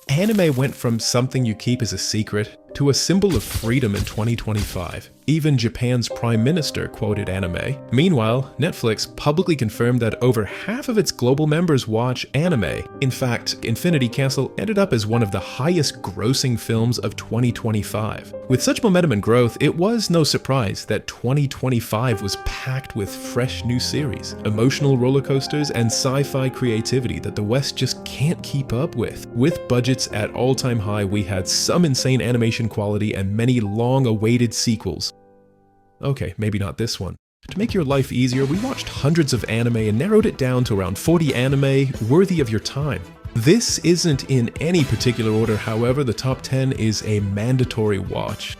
Anime went from something you keep as a secret to a symbol of freedom in 2025. Even Japan's prime minister quoted anime. Meanwhile, Netflix publicly confirmed that over half of its global members watch anime. In fact, Infinity Castle ended up as one of the highest grossing films of 2025. With such momentum and growth, it was no surprise that 2025 was packed with fresh new series, emotional roller coasters, and sci-fi creativity that the West just can't keep up with. With budgets at all-time high, we had some insane animation quality and many long-awaited sequels. Okay, maybe not this one. To make your life easier, we watched hundreds of anime and narrowed it down to around 40 anime worthy of your time. This isn't in any particular order, however, the top 10 is a mandatory watch.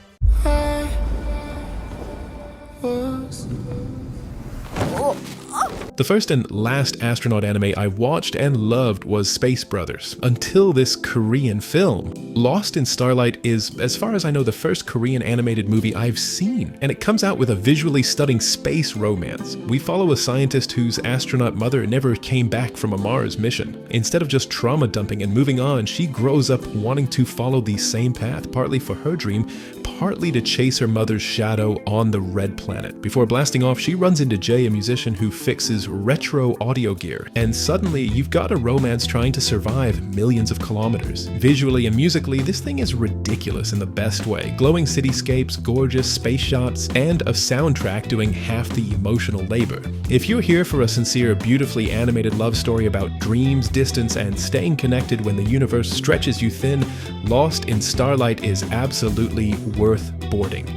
The first and last astronaut anime I watched and loved was Space Brothers, until this Korean film. Lost in Starlight is, as far as I know, the first Korean animated movie I've seen, and it comes out with a visually stunning space romance. We follow a scientist whose astronaut mother never came back from a Mars mission. Instead of just trauma dumping and moving on, she grows up wanting to follow the same path, partly for her dream, partly to chase her mother's shadow on the Red Planet. Before blasting off, she runs into Jay, a musician who fixes retro audio gear, and suddenly you've got a romance trying to survive millions of kilometers. Visually and musically, this thing is ridiculous in the best way. Glowing cityscapes, gorgeous space shots, and a soundtrack doing half the emotional labor. If you're here for a sincere, beautifully animated love story about dreams, distance, and staying connected when the universe stretches you thin, Lost in Starlight is absolutely worth boarding.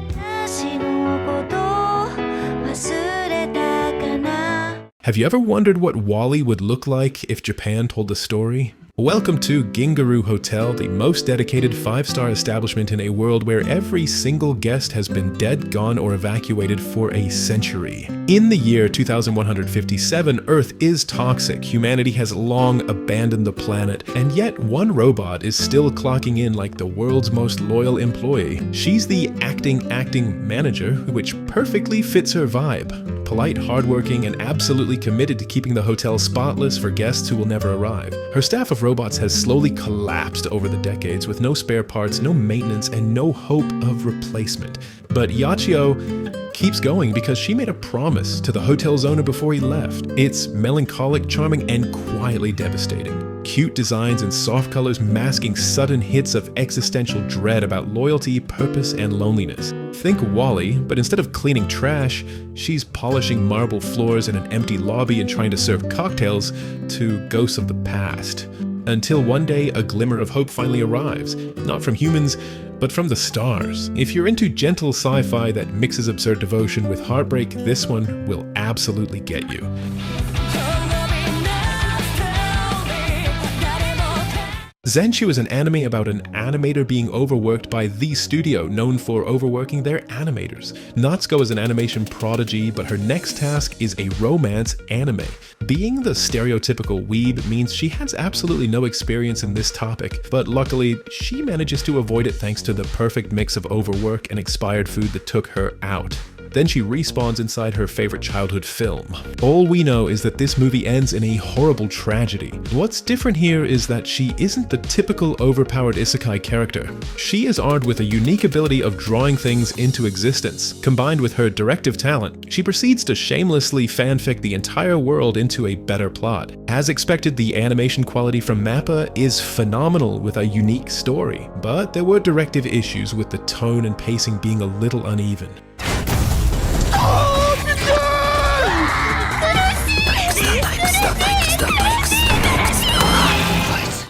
Have you ever wondered what WALL-E would look like if Japan told the story? Welcome to Gingaru Hotel, the most dedicated 5-star establishment in a world where every single guest has been dead, gone, or evacuated for a century. In the year 2157, Earth is toxic, humanity has long abandoned the planet, and yet one robot is still clocking in like the world's most loyal employee. She's the acting manager, which perfectly fits her vibe. Polite, hardworking, and absolutely committed to keeping the hotel spotless for guests who will never arrive. Her staff of robots has slowly collapsed over the decades with no spare parts, no maintenance, and no hope of replacement. But Yachio keeps going because she made a promise to the hotel's owner before he left. It's melancholic, charming, and quietly devastating. Cute designs and soft colors masking sudden hits of existential dread about loyalty, purpose, and loneliness. Think WALL-E, but instead of cleaning trash, she's polishing marble floors in an empty lobby and trying to serve cocktails to ghosts of the past. Until one day, a glimmer of hope finally arrives, not from humans, but from the stars. If you're into gentle sci-fi that mixes absurd devotion with heartbreak, this one will absolutely get you. Zenshu is an anime about an animator being overworked by the studio, known for overworking their animators. Natsuko is an animation prodigy, but her next task is a romance anime. Being the stereotypical weeb means she has absolutely no experience in this topic, but luckily, she manages to avoid it thanks to the perfect mix of overwork and expired food that took her out. Then she respawns inside her favorite childhood film. All we know is that this movie ends in a horrible tragedy. What's different here is that she isn't the typical overpowered isekai character. She is armed with a unique ability of drawing things into existence. Combined with her directive talent, she proceeds to shamelessly fanfic the entire world into a better plot. As expected, the animation quality from MAPPA is phenomenal with a unique story, but there were directive issues with the tone and pacing being a little uneven.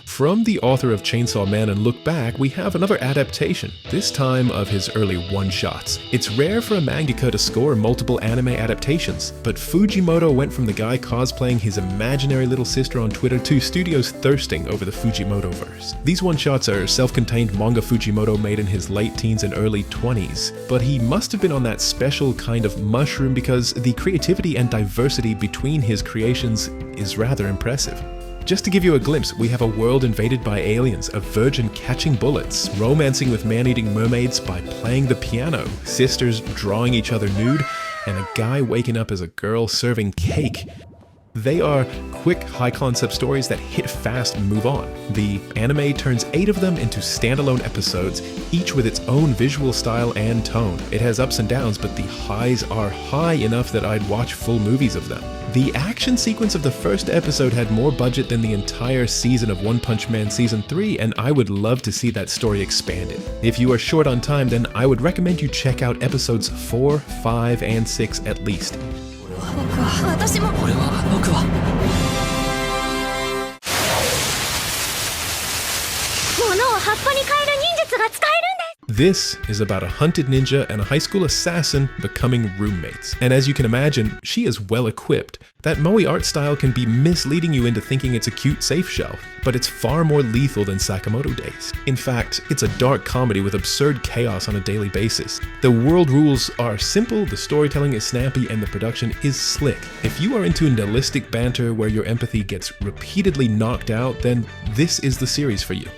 From the author of Chainsaw Man and Look Back, we have another adaptation, this time of his early one-shots. It's rare for a mangaka to score multiple anime adaptations, but Fujimoto went from the guy cosplaying his imaginary little sister on Twitter to studios thirsting over the Fujimoto-verse. These one-shots are self-contained manga Fujimoto made in his late teens and early 20s, but he must have been on that special kind of mushroom because the creativity and diversity between his creations is rather impressive. Just to give you a glimpse, we have a world invaded by aliens, a virgin catching bullets, romancing with man-eating mermaids by playing the piano, sisters drawing each other nude, and a guy waking up as a girl serving cake. They are quick, high-concept stories that hit fast and move on. The anime turns 8 of them into standalone episodes, each with its own visual style and tone. It has ups and downs, but the highs are high enough that I'd watch full movies of them. The action sequence of the first episode had more budget than the entire season of One Punch Man Season 3, and I would love to see that story expanded. If you are short on time, then I would recommend you check out episodes 4, 5, and 6 at least. This is about a hunted ninja and a high school assassin becoming roommates. And as you can imagine, she is well equipped. That moe art style can be misleading you into thinking it's a cute safe shelf, but it's far more lethal than Sakamoto Days. In fact, it's a dark comedy with absurd chaos on a daily basis. The world rules are simple, the storytelling is snappy, and the production is slick. If you are into nihilistic banter where your empathy gets repeatedly knocked out, then this is the series for you.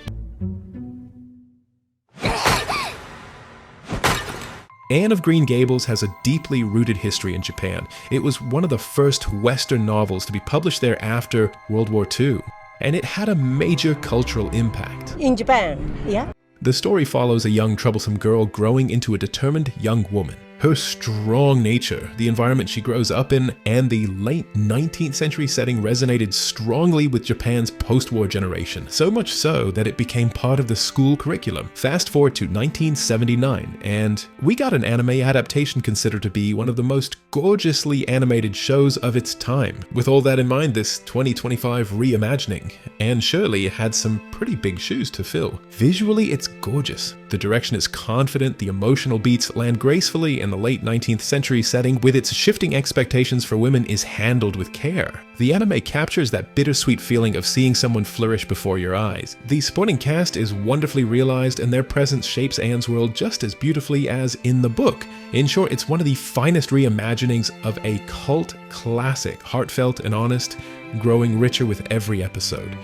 Anne of Green Gables has a deeply rooted history in Japan. It was one of the first Western novels to be published there after World War II, and it had a major cultural impact. In Japan, yeah? The story follows a young troublesome girl growing into a determined young woman. Her strong nature, the environment she grows up in, and the late 19th century setting resonated strongly with Japan's post-war generation, so much so that it became part of the school curriculum. Fast forward to 1979, and we got an anime adaptation considered to be one of the most gorgeously animated shows of its time. With all that in mind, this 2025 reimagining, and Shirley had some pretty big shoes to fill. Visually, it's gorgeous. The direction is confident, the emotional beats land gracefully, and the late 19th century setting with its shifting expectations for women is handled with care. The anime captures that bittersweet feeling of seeing someone flourish before your eyes. The supporting cast is wonderfully realized, and their presence shapes Anne's world just as beautifully as in the book. In short, it's one of the finest reimaginings of a cult classic, heartfelt and honest, growing richer with every episode.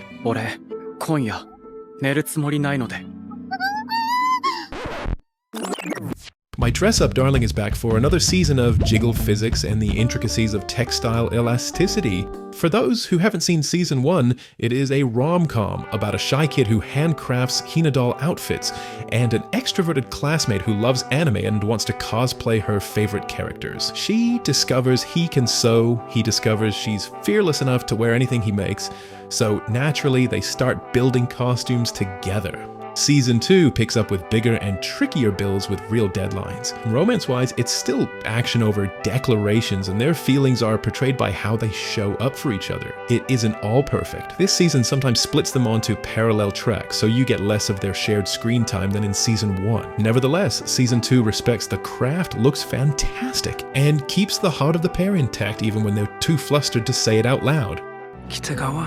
My dress-up darling is back for another season of jiggle physics and the intricacies of textile elasticity. For those who haven't seen season 1, it is a rom-com about a shy kid who handcrafts Hina doll outfits and an extroverted classmate who loves anime and wants to cosplay her favorite characters. She discovers he can sew, he discovers she's fearless enough to wear anything he makes, so naturally they start building costumes together. Season 2 picks up with bigger and trickier builds with real deadlines. Romance-wise, it's still action over declarations, and their feelings are portrayed by how they show up for each other. It isn't all perfect. This season sometimes splits them onto parallel tracks, so you get less of their shared screen time than in Season 1. Nevertheless, Season 2 respects the craft, looks fantastic, and keeps the heart of the pair intact even when they're too flustered to say it out loud. Kitagawa,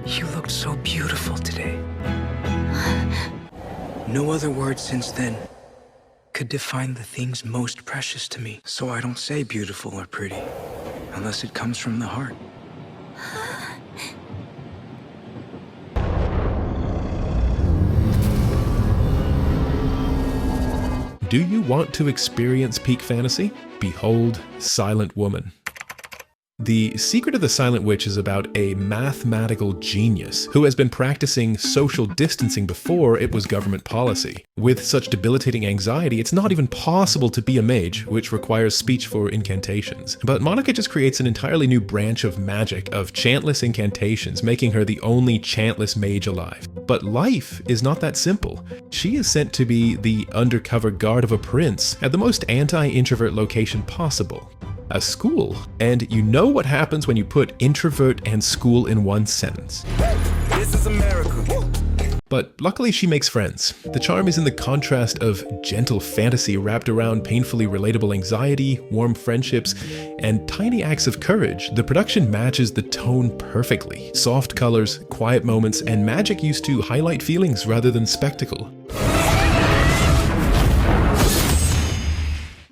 you looked so beautiful today. No other word since then could define the things most precious to me, so I don't say beautiful or pretty, unless it comes from the heart. Do you want to experience peak fantasy? Behold Silent Woman. The Secret of the Silent Witch is about a mathematical genius who has been practicing social distancing before it was government policy. With such debilitating anxiety, it's not even possible to be a mage, which requires speech for incantations. But Monica just creates an entirely new branch of magic, of chantless incantations, making her the only chantless mage alive. But life is not that simple. She is sent to be the undercover guard of a prince at the most anti-introvert location possible. A school. And you know what happens when you put introvert and school in one sentence. This is America. But luckily she makes friends. The charm is in the contrast of gentle fantasy wrapped around painfully relatable anxiety, warm friendships, and tiny acts of courage. The production matches the tone perfectly. Soft colors, quiet moments, and magic used to highlight feelings rather than spectacle.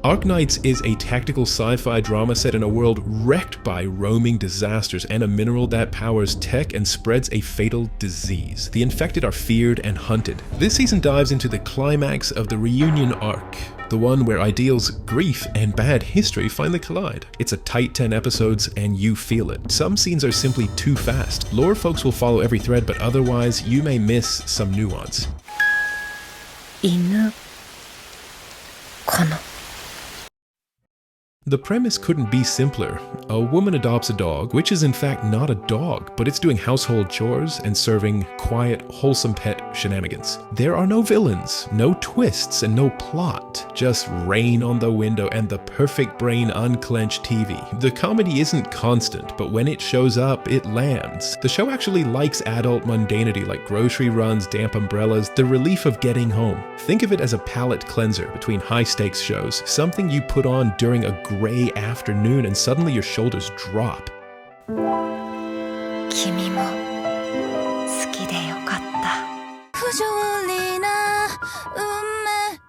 Arknight is a tactical sci-fi drama set in a world wrecked by roaming disasters and a mineral that powers tech and spreads a fatal disease. The infected are feared and hunted. This season dives into the climax of the reunion arc, the one where ideals, grief, and bad history finally collide. It's a tight 10 episodes and you feel it. Some scenes are simply too fast. Lore folks will follow every thread, but otherwise you may miss some nuance. The premise couldn't be simpler. A woman adopts a dog, which is in fact not a dog, but it's doing household chores and serving quiet, wholesome pet shenanigans. There are no villains, no twists, and no plot. Just rain on the window and the perfect brain unclenched TV. The comedy isn't constant, but when it shows up, it lands. The show actually likes adult mundanity like grocery runs, damp umbrellas, the relief of getting home. Think of it as a palate cleanser between high-stakes shows, something you put on during a gray afternoon and suddenly your shoulders drop.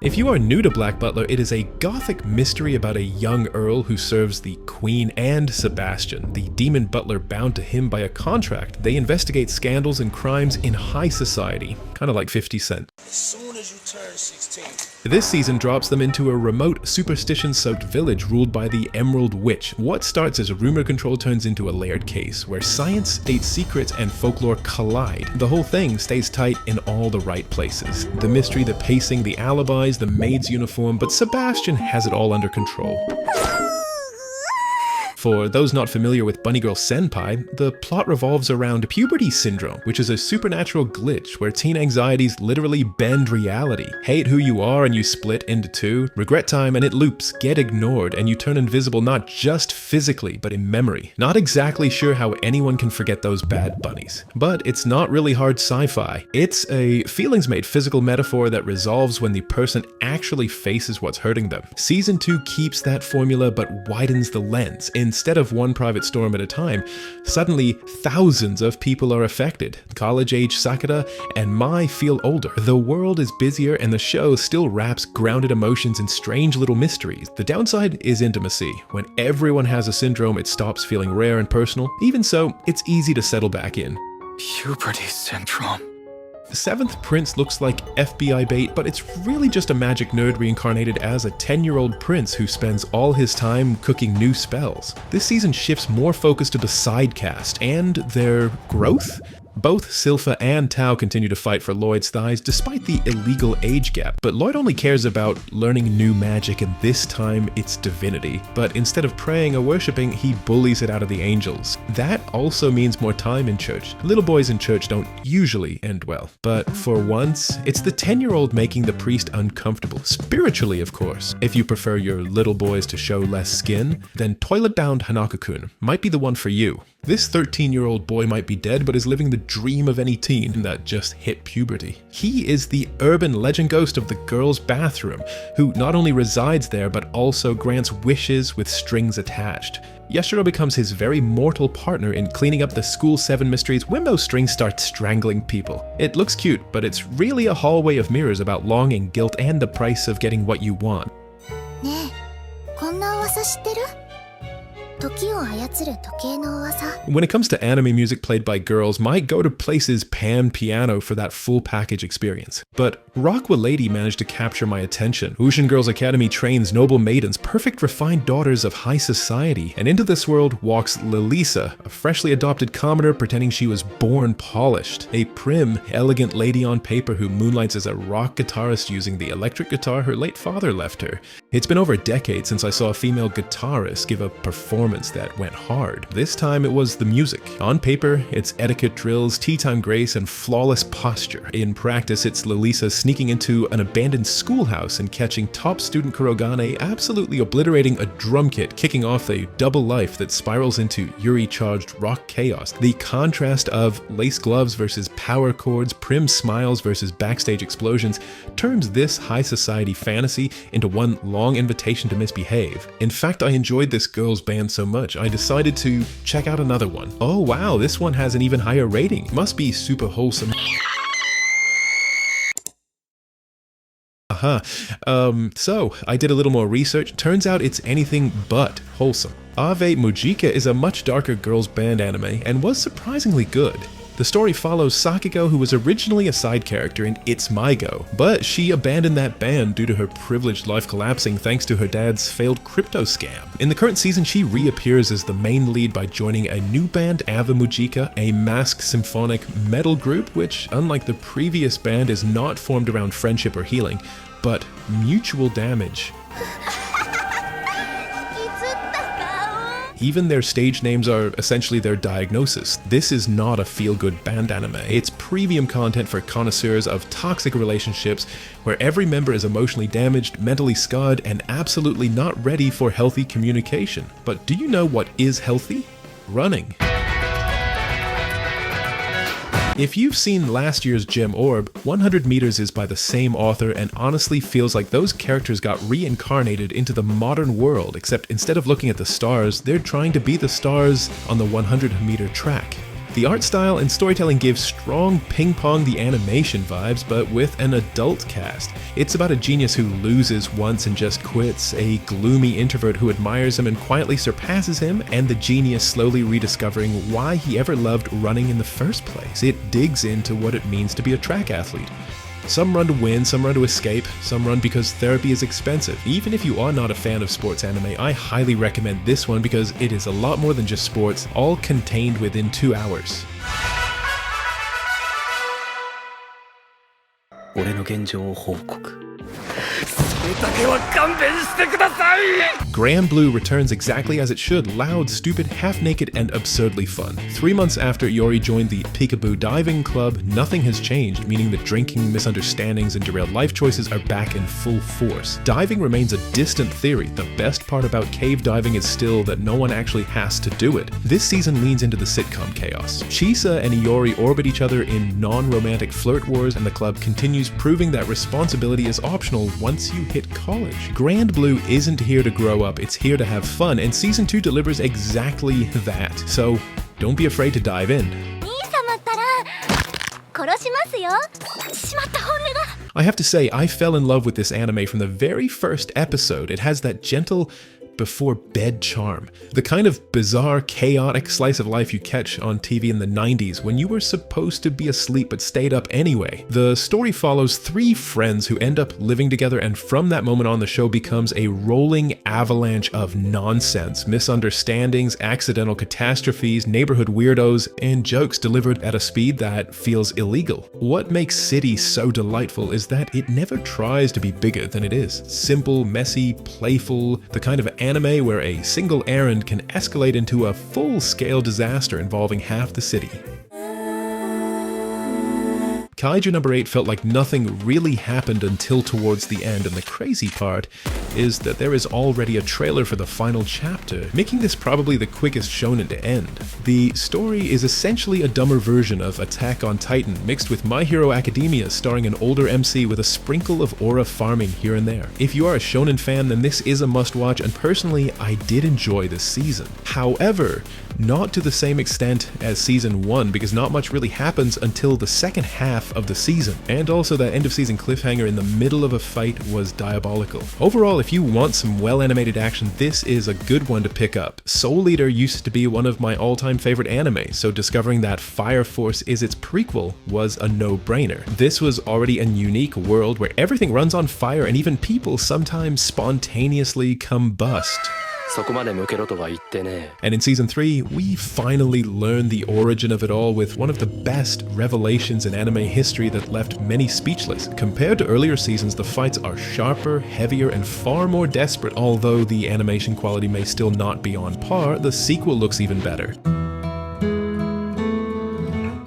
If you are new to Black Butler, it is a gothic mystery about a young earl who serves the Queen and Sebastian, the demon butler bound to him by a contract. They investigate scandals and crimes in high society, kind of like 50 Cent. As soon as you turn 16. This season drops them into a remote, superstition-soaked village ruled by the Emerald Witch. What starts as a rumor control turns into a layered case, where science, state secrets, and folklore collide. The whole thing stays tight in all the right places. The mystery, the pacing, the alibis, the maid's uniform, but Sebastian has it all under control. For those not familiar with Bunny Girl Senpai, the plot revolves around puberty syndrome, which is a supernatural glitch where teen anxieties literally bend reality. Hate who you are and you split into two. Regret time and it loops. Get ignored and you turn invisible not just physically, but in memory. Not exactly sure how anyone can forget those bad bunnies. But it's not really hard sci-fi. It's a feelings-made physical metaphor that resolves when the person actually faces what's hurting them. Season 2 keeps that formula but widens the lens. Instead of one private storm at a time, suddenly thousands of people are affected. College-age Sakura and Mai feel older. The world is busier and the show still wraps grounded emotions in strange little mysteries. The downside is intimacy. When everyone has a syndrome, it stops feeling rare and personal. Even so, it's easy to settle back in. Puberty syndrome. The seventh prince looks like FBI bait, but it's really just a magic nerd reincarnated as a 10-year-old prince who spends all his time cooking new spells. This season shifts more focus to the side cast and their growth. Both Silpha and Tao continue to fight for Lloyd's thighs despite the illegal age gap, but Lloyd only cares about learning new magic, and this time it's divinity. But instead of praying or worshipping, he bullies it out of the angels. That also means more time in church. Little boys in church don't usually end well, but for once, it's the 10-year-old making the priest uncomfortable, spiritually of course. If you prefer your little boys to show less skin, then toilet-bound Hanako-kun might be the one for you. This 13-year-old boy might be dead, but is living the dream of any teen that just hit puberty. He is the urban legend ghost of the girls' bathroom, who not only resides there, but also grants wishes with strings attached. Yashiro becomes his very mortal partner in cleaning up the School 7 mysteries when those strings start strangling people. It looks cute, but it's really a hallway of mirrors about longing, guilt, and the price of getting what you want. When it comes to anime music played by girls, my go-to place is Pan Piano for that full package experience. But Rockwa Lady managed to capture my attention. Ushin Girls Academy trains noble maidens, perfect refined daughters of high society, and into this world walks Lilisa, a freshly adopted commoner pretending she was born polished. A prim, elegant lady on paper who moonlights as a rock guitarist using the electric guitar her late father left her. It's been over a decade since I saw a female guitarist give a performance that went hard. This time it was the music. On paper, it's etiquette drills, tea time grace, and flawless posture. In practice, it's Lilisa sneaking into an abandoned schoolhouse and catching top student Kurogane absolutely obliterating a drum kit, kicking off a double life that spirals into Yuri-charged rock chaos. The contrast of lace gloves versus power chords, prim smiles versus backstage explosions turns this high society fantasy into one long invitation to misbehave. In fact, I enjoyed this girls band so much, I decided to check out another one. Oh wow, this one has an even higher rating. Must be super wholesome. So I did a little more research. Turns out it's anything but wholesome. Ave Mujica is a much darker girls band anime and was surprisingly good. The story follows Sakiko, who was originally a side character in It's My Go, but she abandoned that band due to her privileged life collapsing thanks to her dad's failed crypto scam. In the current season, she reappears as the main lead by joining a new band, Ave Mujica, a masked symphonic metal group which, unlike the previous band, is not formed around friendship or healing, but mutual damage. Even their stage names are essentially their diagnosis. This is not a feel-good band anime. It's premium content for connoisseurs of toxic relationships where every member is emotionally damaged, mentally scarred, and absolutely not ready for healthy communication. But do you know what is healthy? Running. If you've seen last year's Gem Orb, 100 Meters is by the same author and honestly feels like those characters got reincarnated into the modern world, except instead of looking at the stars, they're trying to be the stars on the 100-meter track. The art style and storytelling give strong Ping Pong the Animation vibes, but with an adult cast. It's about a genius who loses once and just quits, a gloomy introvert who admires him and quietly surpasses him, and the genius slowly rediscovering why he ever loved running in the first place. It digs into what it means to be a track athlete. Some run to win, some run to escape, some run because therapy is expensive. Even if you are not a fan of sports anime, I highly recommend this one because it is a lot more than just sports, all contained within 2 hours. Grand Blue returns exactly as it should, loud, stupid, half-naked, and absurdly fun. 3 months after Iori joined the Peekaboo Diving Club, nothing has changed, meaning that drinking, misunderstandings, and derailed life choices are back in full force. Diving remains a distant theory. The best part about cave diving is still that no one actually has to do it. This season leans into the sitcom chaos. Chisa and Iori orbit each other in non-romantic flirt wars, and the club continues proving that responsibility is optional once you hit college. Grand Blue isn't here to grow up, it's here to have fun, and Season 2 delivers exactly that. So don't be afraid to dive in. I have to say, I fell in love with this anime from the very first episode. It has that gentle before bed charm. The kind of bizarre, chaotic slice of life you catch on TV in the 90s when you were supposed to be asleep but stayed up anyway. The story follows 3 friends who end up living together, and from that moment on the show becomes a rolling avalanche of nonsense, misunderstandings, accidental catastrophes, neighborhood weirdos, and jokes delivered at a speed that feels illegal. What makes City so delightful is that it never tries to be bigger than it is. Simple, messy, playful, the kind of anime where a single errand can escalate into a full-scale disaster involving half the city. Kaiju number 8 felt like nothing really happened until towards the end, and the crazy part is that there is already a trailer for the final chapter, making this probably the quickest shonen to end. The story is essentially a dumber version of Attack on Titan mixed with My Hero Academia, starring an older MC with a sprinkle of aura farming here and there. If you are a shonen fan, then this is a must-watch, and personally, I did enjoy this season. However, not to the same extent as Season 1, because not much really happens until the second half of the season, and also that end of season cliffhanger in the middle of a fight was diabolical. Overall, if you want some well-animated action, this is a good one to pick up. Soul Eater used to be one of my all-time favorite anime, so discovering that Fire Force is its prequel was a no-brainer. This was already a unique world where everything runs on fire and even people sometimes spontaneously combust. And in Season 3, we finally learn the origin of it all with one of the best revelations in anime history that left many speechless. Compared to earlier seasons, the fights are sharper, heavier, and far more desperate. Although the animation quality may still not be on par, the sequel looks even better.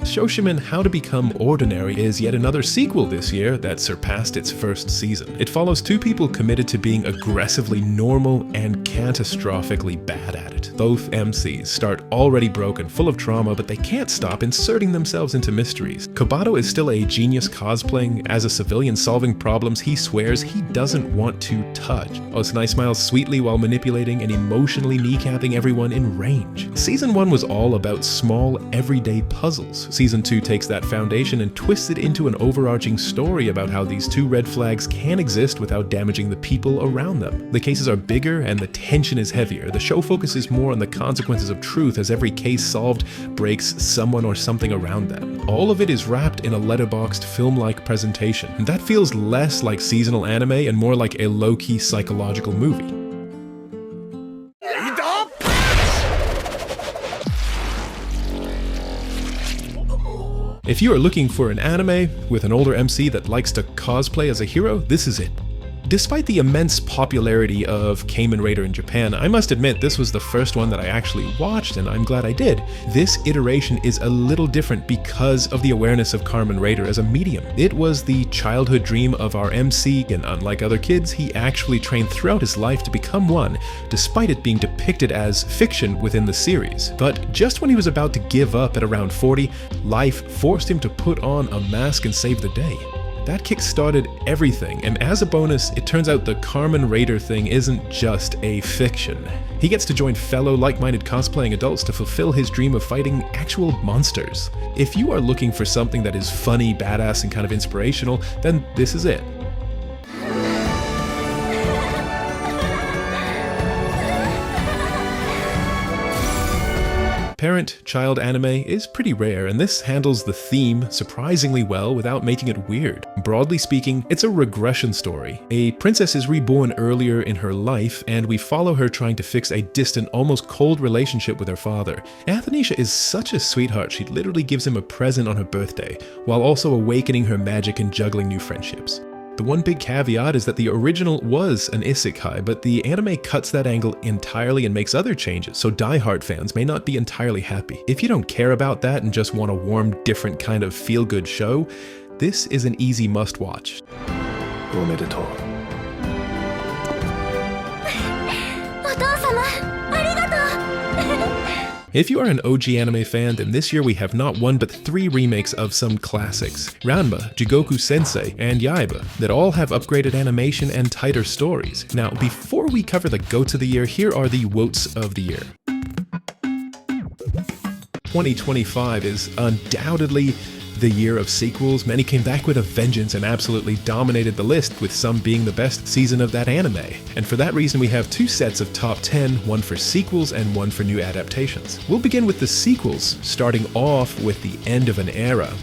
Shoushimin How to Become Ordinary is yet another sequel this year that surpassed its first season. It follows 2 people committed to being aggressively normal and catastrophically bad at it. Both MCs start already broken, full of trauma, but they can't stop inserting themselves into mysteries. Kobato is still a genius cosplaying as a civilian solving problems he swears he doesn't want to touch. Osanai smiles sweetly while manipulating and emotionally kneecapping everyone in range. Season 1 was all about small, everyday puzzles. Season 2 takes that foundation and twists it into an overarching story about how these two red flags can exist without damaging the people around them. The cases are bigger and the tension is heavier. The show focuses more on the consequences of truth as every case solved breaks someone or something around them. All of it is wrapped in a letterboxed film-like presentation. And that feels less like seasonal anime and more like a low-key psychological movie. If you are looking for an anime with an older MC that likes to cosplay as a hero, this is it. Despite the immense popularity of Kamen Rider in Japan, I must admit this was the first one that I actually watched, and I'm glad I did. This iteration is a little different because of the awareness of Kamen Rider as a medium. It was the childhood dream of our MC, and unlike other kids, he actually trained throughout his life to become one, despite it being depicted as fiction within the series. But just when he was about to give up at around 40, life forced him to put on a mask and save the day. That kick-started everything, and as a bonus, it turns out the Kamen Rider thing isn't just a fiction. He gets to join fellow like-minded cosplaying adults to fulfill his dream of fighting actual monsters. If you are looking for something that is funny, badass, and kind of inspirational, then this is it. Parent-child anime is pretty rare, and this handles the theme surprisingly well without making it weird. Broadly speaking, it's a regression story. A princess is reborn earlier in her life, and we follow her trying to fix a distant, almost cold relationship with her father. Athanasia is such a sweetheart, she literally gives him a present on her birthday, while also awakening her magic and juggling new friendships. The one big caveat is that the original was an isekai, but the anime cuts that angle entirely and makes other changes, so die-hard fans may not be entirely happy. If you don't care about that and just want a warm, different kind of feel-good show, this is an easy must-watch. If you are an OG anime fan, then this year we have not one but 3 remakes of some classics. Ranma, Jigoku Sensei, and Yaiba, that all have upgraded animation and tighter stories. Now, before we cover the GOATs of the year, here are the WOTs of the year. 2025 is undoubtedly the year of sequels. Many came back with a vengeance and absolutely dominated the list, with some being the best season of that anime. And for that reason, we have 2 sets of top 10, one for sequels and one for new adaptations. We'll begin with the sequels, starting off with the end of an era.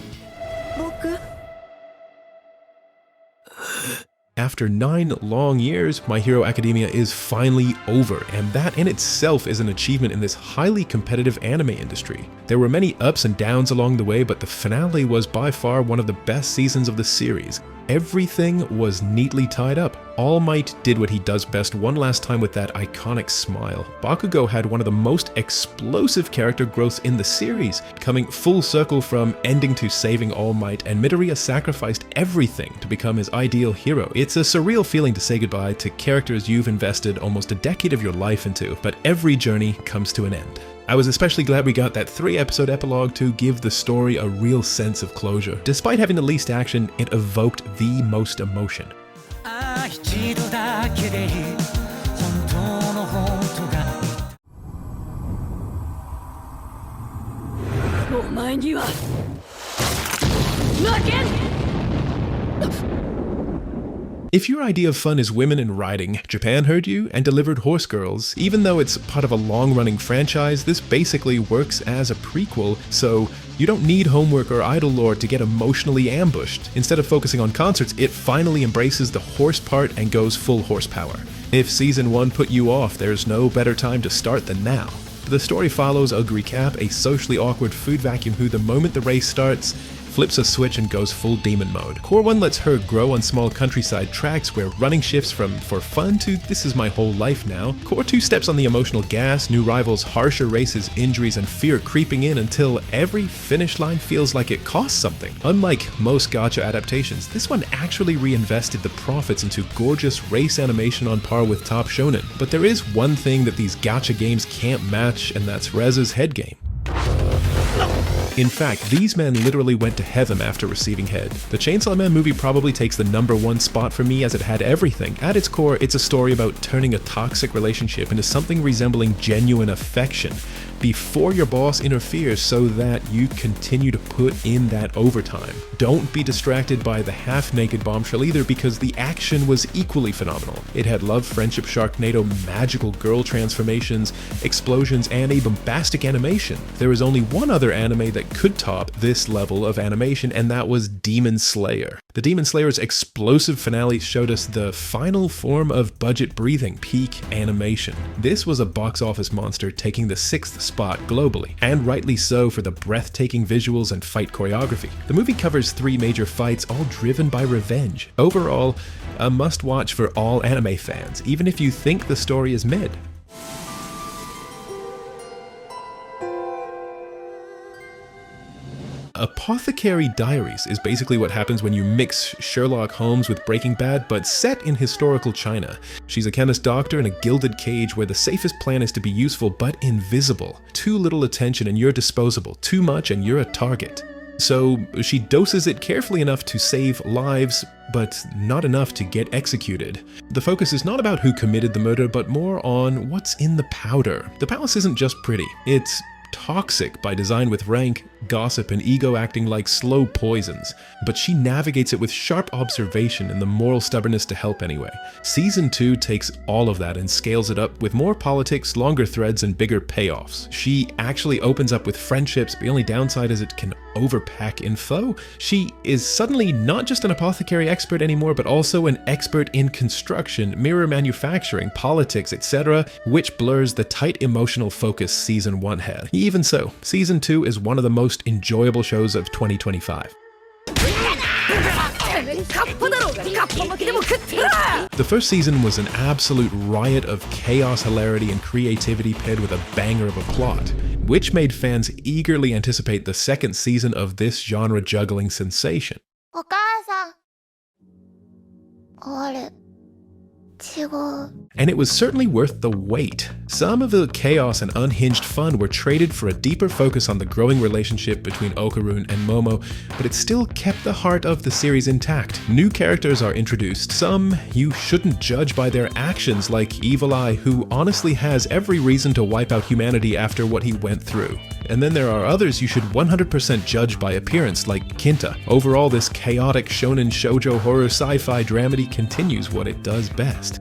After 9 long years, My Hero Academia is finally over, and that in itself is an achievement in this highly competitive anime industry. There were many ups and downs along the way, but the finale was by far one of the best seasons of the series. Everything was neatly tied up. All Might did what he does best one last time with that iconic smile. Bakugo had one of the most explosive character growths in the series, coming full circle from ending to saving All Might, and Midoriya sacrificed everything to become his ideal hero. It's a surreal feeling to say goodbye to characters you've invested almost a decade of your life into, but every journey comes to an end. I was especially glad we got that 3-episode epilogue to give the story a real sense of closure. Despite having the least action, it evoked the most emotion. If your idea of fun is women in riding, Japan heard you and delivered Horse Girls. Even though it's part of a long-running franchise, this basically works as a prequel, so you don't need homework or idol lore to get emotionally ambushed. Instead of focusing on concerts, it finally embraces the horse part and goes full horsepower. If Season 1 put you off, there's no better time to start than now. The story follows Ugly Cap, a socially awkward food vacuum who, the moment the race starts, flips a switch and goes full demon mode. Core 1 lets her grow on small countryside tracks where running shifts from for fun to this is my whole life now. Core 2 steps on the emotional gas, new rivals, harsher races, injuries, and fear creeping in until every finish line feels like it costs something. Unlike most gacha adaptations, this one actually reinvested the profits into gorgeous race animation on par with top shonen. But there is one thing that these gacha games can't match, and that's Reza's head game. In fact, these men literally went to heaven after receiving head. The Chainsaw Man movie probably takes the #1 spot for me as it had everything. At its core, it's a story about turning a toxic relationship into something resembling genuine affection before your boss interferes so that you continue to put in that overtime. Don't be distracted by the half-naked bombshell either, because the action was equally phenomenal. It had love, friendship, Sharknado, magical girl transformations, explosions, and a bombastic animation. There is only one other anime that could top this level of animation, and that was Demon Slayer. The Demon Slayer's explosive finale showed us the final form of budget breathing, peak animation. This was a box office monster, taking the 6th spot globally, and rightly so for the breathtaking visuals and fight choreography. The movie covers 3 major fights, all driven by revenge. Overall, a must-watch for all anime fans, even if you think the story is mid. Apothecary Diaries is basically what happens when you mix Sherlock Holmes with Breaking Bad, but set in historical China. She's a chemist doctor in a gilded cage where the safest plan is to be useful but invisible. Too little attention and you're disposable. Too much and you're a target. So she doses it carefully enough to save lives, but not enough to get executed. The focus is not about who committed the murder, but more on what's in the powder. The palace isn't just pretty, it's toxic by design, with rank, gossip, and ego acting like slow poisons. But she navigates it with sharp observation and the moral stubbornness to help anyway. Season 2 takes all of that and scales it up with more politics, longer threads, and bigger payoffs. She actually opens up with friendships. The only downside is it can overpack info. She is suddenly not just an apothecary expert anymore, but also an expert in construction, mirror manufacturing, politics, etc., which blurs the tight emotional focus Season 1 had. Even so, Season 2 is one of the most enjoyable shows of 2025. The first season was an absolute riot of chaos, hilarity, and creativity paired with a banger of a plot, which made fans eagerly anticipate the second season of this genre juggling sensation. And it was certainly worth the wait. Some of the chaos and unhinged fun were traded for a deeper focus on the growing relationship between Okarun and Momo, but it still kept the heart of the series intact. New characters are introduced. Some you shouldn't judge by their actions, like Evil Eye, who honestly has every reason to wipe out humanity after what he went through. And then there are others you should 100% judge by appearance, like Kinta. Overall, this chaotic shonen shoujo horror sci-fi dramedy continues what it does best.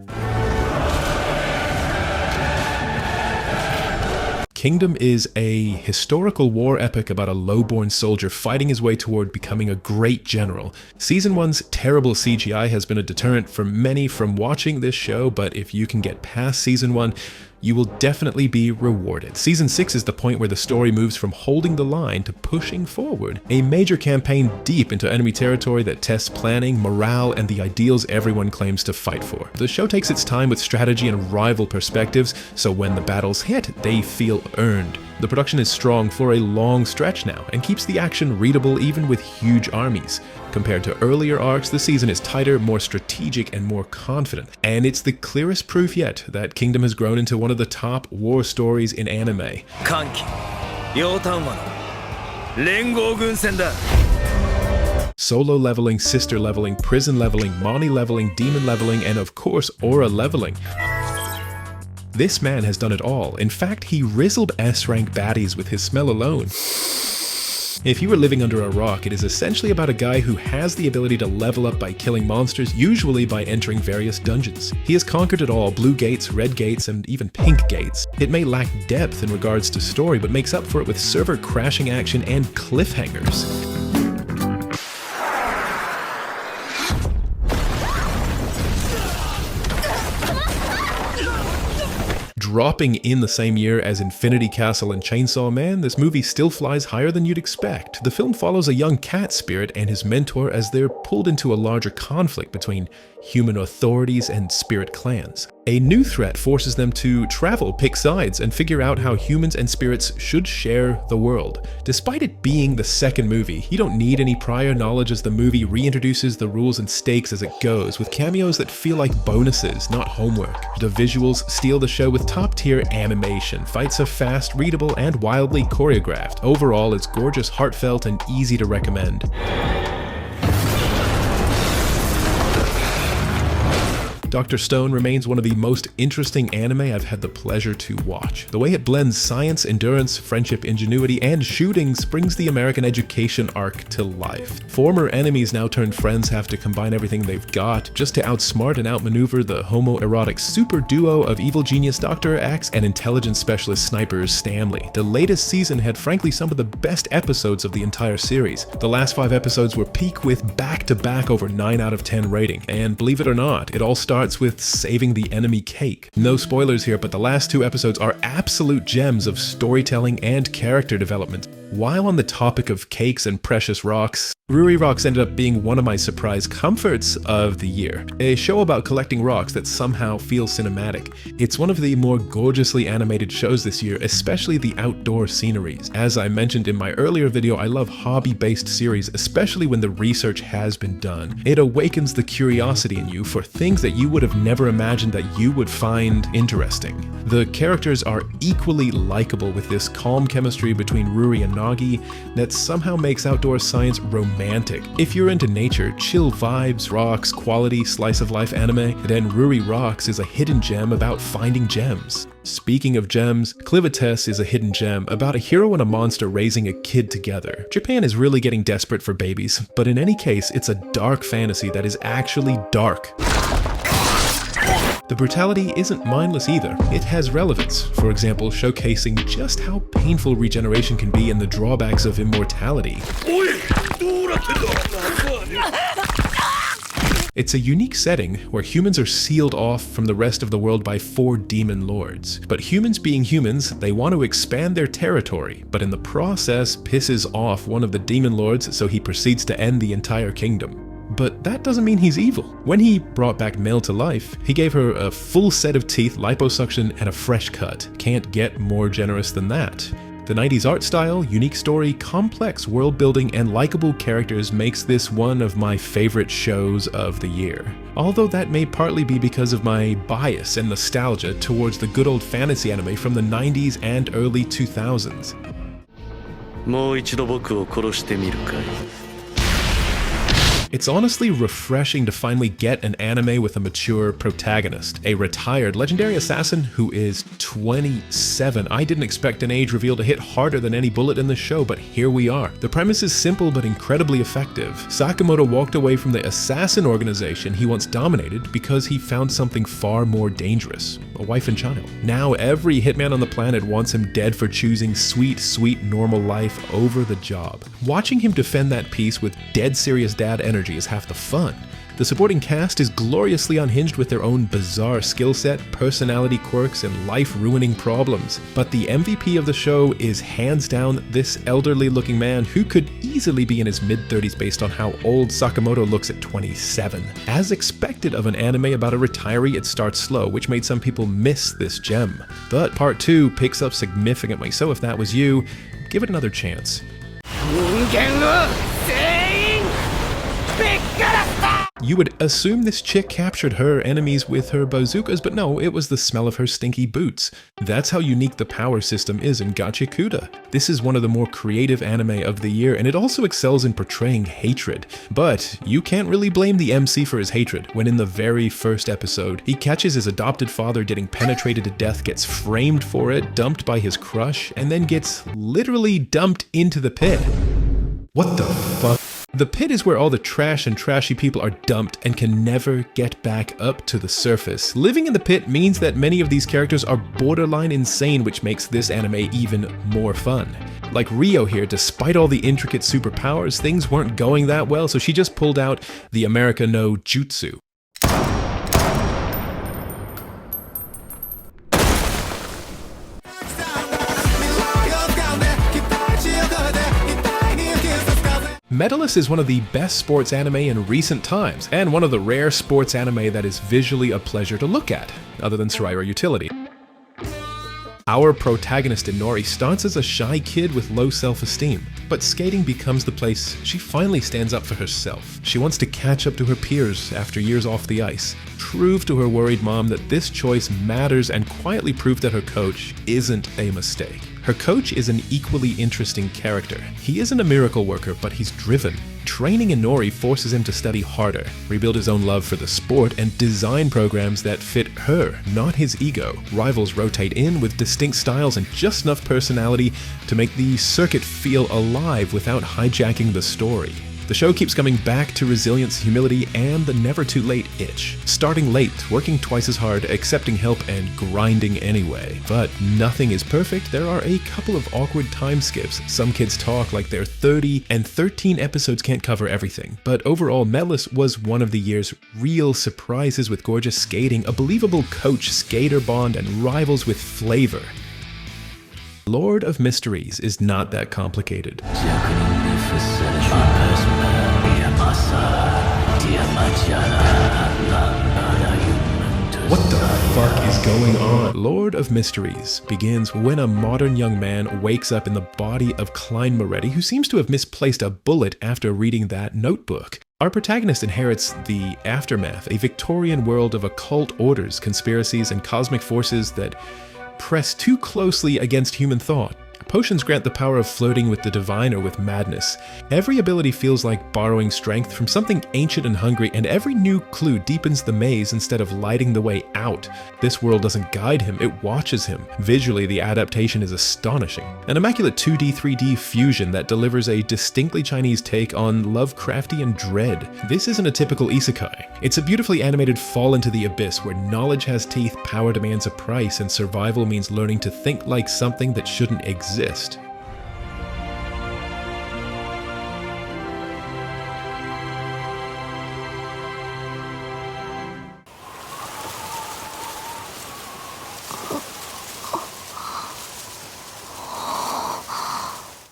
Kingdom is a historical war epic about a low-born soldier fighting his way toward becoming a great general. Season 1's terrible CGI has been a deterrent for many from watching this show, but if you can get past Season 1, you will definitely be rewarded. Season 6 is the point where the story moves from holding the line to pushing forward. A major campaign deep into enemy territory that tests planning, morale, and the ideals everyone claims to fight for. The show takes its time with strategy and rival perspectives, so when the battles hit, they feel earned. The production is strong for a long stretch now, and keeps the action readable even with huge armies. Compared to earlier arcs, the season is tighter, more strategic, and more confident. And it's the clearest proof yet that Kingdom has grown into one of the top war stories in anime. Solo leveling, sister leveling, prison leveling, Moni leveling, demon leveling, and of course aura leveling. This man has done it all. In fact, he rizzled S-rank baddies with his smell alone. If you were living under a rock, it is essentially about a guy who has the ability to level up by killing monsters, usually by entering various dungeons. He has conquered it all: blue gates, red gates, and even pink gates. It may lack depth in regards to story, but makes up for it with server crashing action and cliffhangers. Dropping in the same year as Infinity Castle and Chainsaw Man, this movie still flies higher than you'd expect. The film follows a young cat spirit and his mentor as they're pulled into a larger conflict between human authorities and spirit clans. A new threat forces them to travel, pick sides, and figure out how humans and spirits should share the world. Despite it being the second movie, you don't need any prior knowledge as the movie reintroduces the rules and stakes as it goes, with cameos that feel like bonuses, not homework. The visuals steal the show with top-tier animation. Fights are fast, readable, and wildly choreographed. Overall, it's gorgeous, heartfelt, and easy to recommend. Dr. Stone remains one of the most interesting anime I've had the pleasure to watch. The way it blends science, endurance, friendship, ingenuity, and shootings brings the American education arc to life. Former enemies now turned friends have to combine everything they've got just to outsmart and outmaneuver the homoerotic super duo of evil genius Dr. Axe and intelligence specialist sniper Stanley. The latest season had frankly some of the best episodes of the entire series. The last 5 episodes were peak with back-to-back over 9 out of 10 rating, and believe it or not, it all starts with saving the enemy cake. No spoilers here, but the last 2 episodes are absolute gems of storytelling and character development. While on the topic of cakes and precious rocks, Ruri Rocks ended up being one of my surprise comforts of the year. A show about collecting rocks that somehow feels cinematic. It's one of the more gorgeously animated shows this year, especially the outdoor sceneries. As I mentioned in my earlier video, I love hobby-based series, especially when the research has been done. It awakens the curiosity in you for things that you would have never imagined that you would find interesting. The characters are equally likable with this calm chemistry between Ruri and Nagi that somehow makes outdoor science romantic. If you're into nature, chill vibes, rocks, quality, slice-of-life anime, then Ruri Rocks is a hidden gem about finding gems. Speaking of gems, Clivites is a hidden gem about a hero and a monster raising a kid together. Japan is really getting desperate for babies, but in any case, it's a dark fantasy that is actually dark. The brutality isn't mindless either. It has relevance, for example, showcasing just how painful regeneration can be and the drawbacks of immortality. It's a unique setting where humans are sealed off from the rest of the world by 4 demon lords. But humans being humans, they want to expand their territory, but in the process pisses off one of the demon lords, so he proceeds to end the entire kingdom. But that doesn't mean he's evil. When he brought back Mel to life, he gave her a full set of teeth, liposuction, and a fresh cut. Can't get more generous than that. The 90s art style, unique story, complex world building, and likable characters makes this one of my favorite shows of the year. Although that may partly be because of my bias and nostalgia towards the good old fantasy anime from the 90s and early 2000s. もう一度僕を殺してみるかい? It's honestly refreshing to finally get an anime with a mature protagonist, a retired legendary assassin who is 27. I didn't expect an age reveal to hit harder than any bullet in the show, but here we are. The premise is simple but incredibly effective. Sakamoto walked away from the assassin organization he once dominated because he found something far more dangerous, a wife and child. Now every hitman on the planet wants him dead for choosing sweet, sweet normal life over the job. Watching him defend that peace with dead serious dad energy is half the fun. The supporting cast is gloriously unhinged with their own bizarre skill set, personality quirks, and life-ruining problems. But the MVP of the show is hands down this elderly-looking man who could easily be in his mid-30s based on how old Sakamoto looks at 27. As expected of an anime about a retiree, it starts slow, which made some people miss this gem. But part 2 picks up significantly, so if that was you, give it another chance. You would assume this chick captured her enemies with her bazookas, but no, it was the smell of her stinky boots. That's how unique the power system is in Gachikuda. This is one of the more creative anime of the year, and it also excels in portraying hatred. But you can't really blame the MC for his hatred, when in the very first episode, he catches his adopted father getting penetrated to death, gets framed for it, dumped by his crush, and then gets literally dumped into the pit. What the fuck? The pit is where all the trash and trashy people are dumped and can never get back up to the surface. Living in the pit means that many of these characters are borderline insane, which makes this anime even more fun. Like Rio here, despite all the intricate superpowers, things weren't going that well, so she just pulled out the America no Jutsu. Medalist is one of the best sports anime in recent times, and one of the rare sports anime that is visually a pleasure to look at, other than Sarairo Utility. Our protagonist Inori starts as a shy kid with low self-esteem, but skating becomes the place she finally stands up for herself. She wants to catch up to her peers after years off the ice, prove to her worried mom that this choice matters, and quietly prove that her coach isn't a mistake. Her coach is an equally interesting character. He isn't a miracle worker, but he's driven. Training Inori forces him to study harder, rebuild his own love for the sport, and design programs that fit her, not his ego. Rivals rotate in with distinct styles and just enough personality to make the circuit feel alive without hijacking the story. The show keeps coming back to resilience, humility, and the never-too-late itch. Starting late, working twice as hard, accepting help, and grinding anyway. But nothing is perfect. There are a couple of awkward time skips. Some kids talk like they're 30, and 13 episodes can't cover everything. But overall, Medalist was one of the year's real surprises, with gorgeous skating, a believable coach-skater bond, and rivals with flavor. Lord of Mysteries is not that complicated. What the fuck is going on? Lord of Mysteries begins when a modern young man wakes up in the body of Klein Moretti, who seems to have misplaced a bullet after reading that notebook. Our protagonist inherits the aftermath, a Victorian world of occult orders, conspiracies, and cosmic forces that press too closely against human thought. Potions grant the power of flirting with the divine or with madness. Every ability feels like borrowing strength from something ancient and hungry, and every new clue deepens the maze instead of lighting the way out. This world doesn't guide him, it watches him. Visually, the adaptation is astonishing. An immaculate 2D, 3D fusion that delivers a distinctly Chinese take on Lovecraftian dread. This isn't a typical Isekai. It's a beautifully animated fall into the abyss where knowledge has teeth, power demands a price, and survival means learning to think like something that shouldn't exist.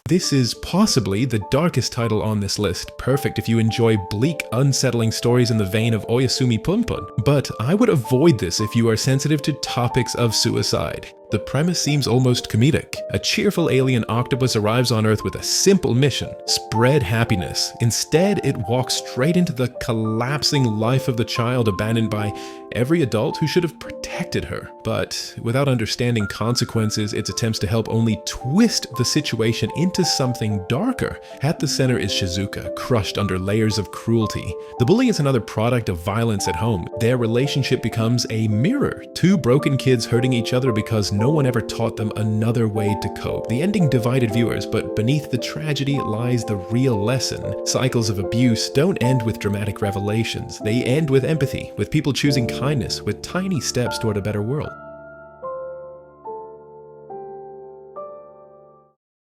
This is possibly the darkest title on this list, perfect if you enjoy bleak, unsettling stories in the vein of Oyasumi Punpun, but I would avoid this if you are sensitive to topics of suicide. The premise seems almost comedic. A cheerful alien octopus arrives on Earth with a simple mission: spread happiness. Instead, it walks straight into the collapsing life of the child abandoned by every adult who should have protected her. But without understanding consequences, its attempts to help only twist the situation into something darker. At the center is Shizuka, crushed under layers of cruelty. The bully is another product of violence at home. Their relationship becomes a mirror. Two broken kids hurting each other because no one ever taught them another way to cope. The ending divided viewers, but beneath the tragedy lies the real lesson. Cycles of abuse don't end with dramatic revelations. They end with empathy, with people choosing kindness, with tiny steps toward a better world.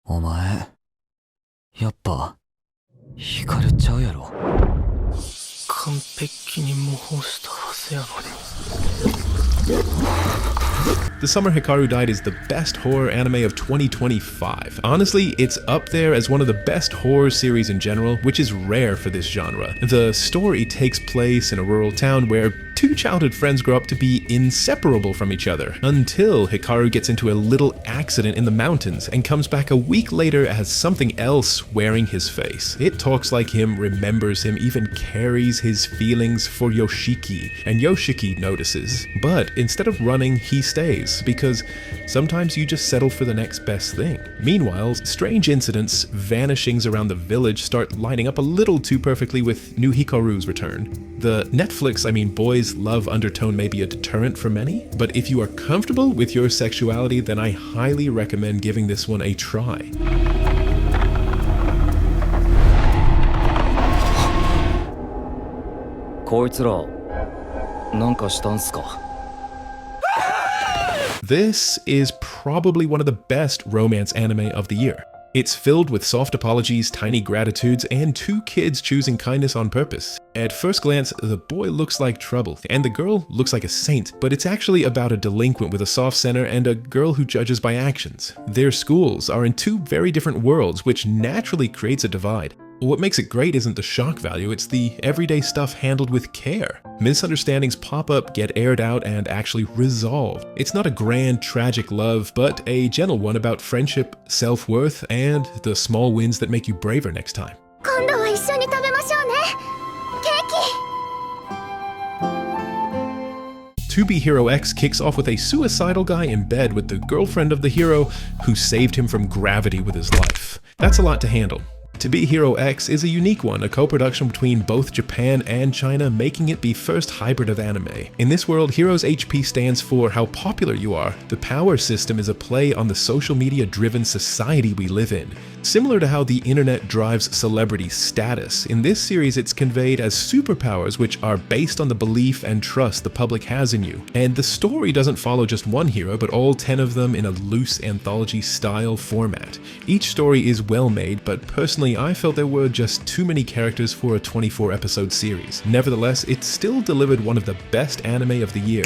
お前、やっぱ、惹かれちゃうやろ。完璧に模倣したはずやのに。 The Summer Hikaru Died is the best horror anime of 2025. Honestly, it's up there as one of the best horror series in general, which is rare for this genre. The story takes place in a rural town where two childhood friends grow up to be inseparable from each other, until Hikaru gets into a little accident in the mountains and comes back a week later as something else wearing his face. It talks like him, remembers him, even carries his feelings for Yoshiki, and Yoshiki notices. But instead of running, he stays, because sometimes you just settle for the next best thing. Meanwhile, strange incidents, vanishings around the village start lining up a little too perfectly with new Hikaru's return. The Netflix, boys love undertone may be a deterrent for many, but if you are comfortable with your sexuality, then I highly recommend giving this one a try. This is probably one of the best romance anime of the year. It's filled with soft apologies, tiny gratitudes, and two kids choosing kindness on purpose. At first glance, the boy looks like trouble, and the girl looks like a saint, but it's actually about a delinquent with a soft center and a girl who judges by actions. Their schools are in two very different worlds, which naturally creates a divide. What makes it great isn't the shock value, it's the everyday stuff handled with care. Misunderstandings pop up, get aired out, and actually resolved. It's not a grand, tragic love, but a gentle one about friendship, self-worth, and the small wins that make you braver next time. 今度は一緒に食べましょうね。ケーキ。To Be Hero X kicks off with a suicidal guy in bed with the girlfriend of the hero who saved him from gravity with his life. That's a lot to handle. To Be Hero X is a unique one, a co-production between both Japan and China, making it the first hybrid of anime. In this world, Hero's HP stands for how popular you are. The power system is a play on the social media-driven society we live in. Similar to how the internet drives celebrity status, in this series it's conveyed as superpowers which are based on the belief and trust the public has in you. And the story doesn't follow just one hero, but all 10 of them in a loose anthology-style format. Each story is well made, but personally I felt there were just too many characters for a 24-episode series. Nevertheless, it still delivered one of the best anime of the year.